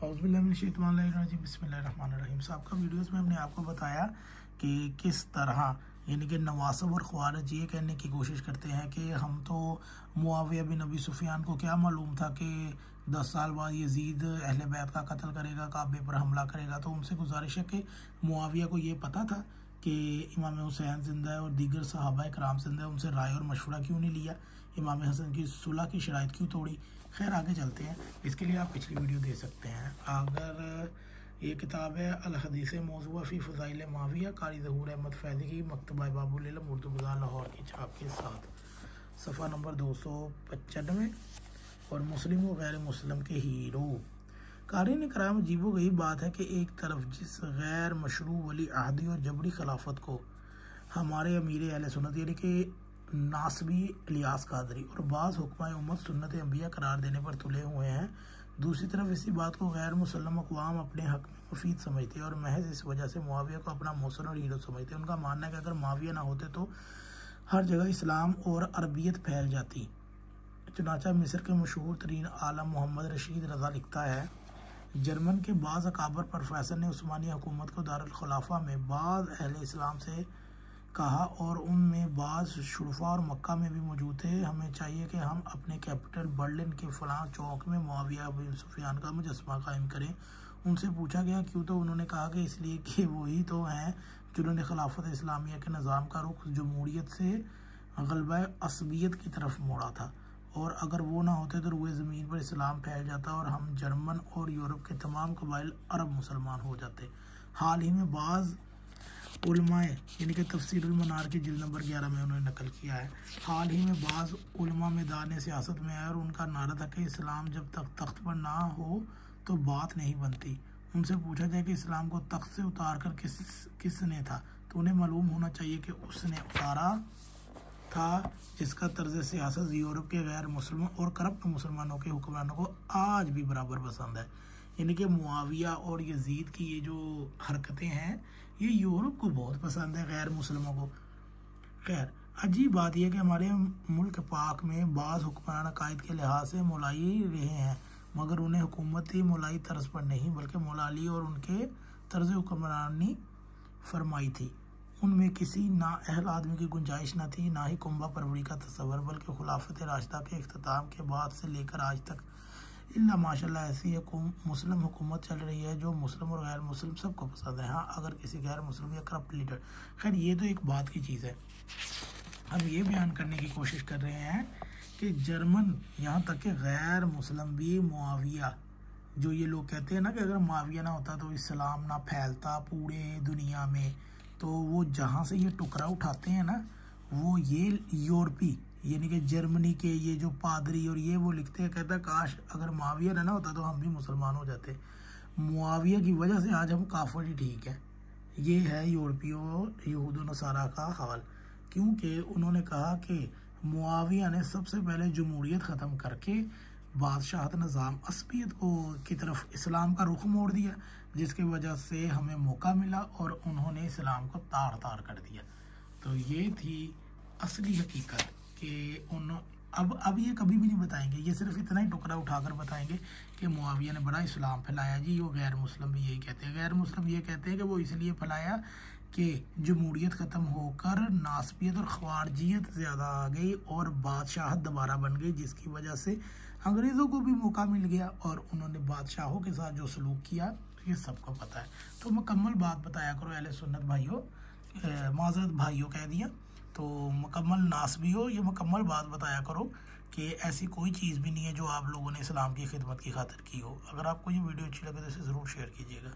औज़ुबिल्लाहि बिस्मिल्लाहिर्रहमानिर्रहीम। सबका वीडियोस में हमने आपको बताया कि किस तरह यानी कि नवासिब और ख्वारिज ये कहने की कोशिश करते हैं कि हम तो मुआविया बिन अबी सुफियान को क्या मालूम था कि 10 साल बाद यजीद अहले बैत का कत्ल करेगा, काबे पर हमला करेगा। तो उनसे गुजारिश है कि मुआविया को ये पता था कि इमाम हुसैन ज़िंदा है और दीगर सहाबा कराम ज़िंदा है, उनसे राय और मशवरा क्यों नहीं लिया, इमाम हसन की सुलह की शराइत क्यों तोड़ी। खैर आगे चलते हैं, इसके लिए आप पिछली वीडियो दे सकते हैं। अगर ये किताब है अल हदीस मौज़ूआ फ़ी फ़ज़ाइल मुआविया, कारी ज़हूर अहमद फैज़ी की, मकतबा बाबुल इल्म उर्दू बाज़ार लाहौर की छाप के साथ, सफ़ा नंबर 295। और मुस्लिम व गैर मुस्लिम के हीरो। कारी ने कराम अजीबो गई बात है कि एक तरफ जिस गैर मशरू वली अहदी और जबरी खिलाफत को हमारे अमीर अहले सुन्नत यानी कि नासबी इलियास कादरी और बाज़ हुक्माए उम्मत सुन्नत अंबिया करार देने पर तुले हुए हैं, दूसरी तरफ इसी बात को गैर मुसल्लम अक़वाम अपने हक़ में मुफीद समझते हैं और महज इस वजह से मुआविया को अपना मौसन और हीरो समझते हैं। उनका मानना है कि अगर मुआविया ना होते तो हर जगह इस्लाम और अरबियत फैल जाती। चुनाचा मिस्र के मशहूर तरीन आलम मोहम्मद रशीद रज़ा लिखता है, जर्मन के बाज़ अकाबर प्रोफेसर ने उस्मानी हुकूमत को दारुल खिलाफा में बाज़ अहले इस्लाम से कहा और उनमें बाज़ शुरफा और मक्का में भी मौजूद थे, हमें चाहिए कि हम अपने कैपिटल बर्लिन के फ़लाँ चौक में मुआविया बिन सुफियान का मुजस्मा कायम करें। उनसे पूछा गया क्यों, तो उन्होंने कहा कि इसलिए कि वही तो हैं जिन्होंने खिलाफत इस्लामिया के निज़ाम का रुख जमहूरियत से गलबा असबियत की तरफ मोड़ा था, और अगर वो ना होते तो रुए ज़मीन पर इस्लाम फैल जाता और हम जर्मन और यूरोप के तमाम कबाइल अरब मुसलमान हो जाते। हाल ही में बाज़ उलमाए यानी कि तफसीरुल मनार की जिल्द नंबर 11 में उन्होंने नकल किया है, हाल ही में बाज़ उलमा मैदान सियासत में आए और उनका नारा था कि इस्लाम जब तक तख्त पर ना हो तो बात नहीं बनती। उनसे पूछा जाए कि इस्लाम को तख्त से उतार कर किसने था, तो उन्हें मालूम होना चाहिए कि उसने उतारा था जिसका तर्ज सियासत यूरोप के गैर मुसलमान और करप्ट मुसलमानों के हुक्मरानों को आज भी बराबर पसंद है। यानी कि मुआविया और यजीद की ये जो हरकतें हैं ये यूरोप को बहुत पसंद है, गैर मुसलमानों को। खैर अजीब बात यह कि हमारे मुल्क पाक में बाज़ हुक्मरान अकायद के लिहाज से मौलाई रहे हैं, मगर उन्हें हुकूमती मौलाई तर्ज पर नहीं बल्कि मौलाली और उनके तर्ज हुक्मरानी फरमाई थी। उनमें किसी नाअहल आदमी की गुंजाइश न थी, ना ही कुंभा परवरी का तस्वर, बल्कि खुलाफत राशिदा के इख्तिताम के बाद से लेकर आज तक इल्ला माशाल्लाह ऐसी मुस्लिम हुकूमत चल रही है जो मुस्लिम और गैर मुस्लिम सबको पसंद है। हाँ, अगर किसी गैर मुस्लिम या करप्ट लीडर, खैर ये तो एक बात की चीज़ है। हम ये बयान करने की कोशिश कर रहे हैं कि जर्मन यहाँ तक कि गैर मुस्लिम भी मुआविया, जो ये लोग कहते हैं ना कि अगर मुआविया ना होता तो इस्लाम ना फैलता पूरे दुनिया में, तो वो जहाँ से ये टुकड़ा उठाते हैं ना, वो ये यूरोपी यानी कि जर्मनी के ये जो पादरी और ये वो लिखते हैं, कहता है काश अगर मुआविया ना होता तो हम भी मुसलमान हो जाते। मुआविया की वजह से आज हम काफिर ही ठीक है। ये है यूरोपियों यहूद नसारा का हाल, क्योंकि उन्होंने कहा कि मुआविया ने सबसे पहले जमहूरियत ख़त्म करके बादशाहत निज़ाम असबियत को की तरफ इस्लाम का रुख मोड़ दिया, जिसकी वजह से हमें मौका मिला और उन्होंने इस्लाम को तार तार कर दिया। तो ये थी असली हकीकत कि अब ये कभी भी नहीं बताएंगे, ये सिर्फ इतना ही टुकड़ा उठाकर बताएंगे कि मुआविया ने बड़ा इस्लाम फैलाया जी। वो गैर मुस्लिम भी यही कहते हैं, गैर मुस्लिम ये कहते हैं कि वो इसलिए फैलाया कि जमहूरियत ख़त्म होकर नासबियत और ख्वारजियत ज़्यादा आ गई और बादशाहत दोबारा बन गई, जिसकी वजह से अंग्रेज़ों को भी मौका मिल गया और उन्होंने बादशाहों के साथ जो सलूक किया ये सबको पता है। तो मुकम्मल बात बताया करो अहले सुन्नत भाइयों, माज़रत भाइयों कह दिया, तो मुकम्मल नासबी हो, ये मुकम्मल बात बताया करो कि ऐसी कोई चीज़ भी नहीं है जो आप लोगों ने इस्लाम की खिदमत की खातिर की हो। अगर आपको ये वीडियो अच्छी लगे तो इसे ज़रूर शेयर कीजिएगा।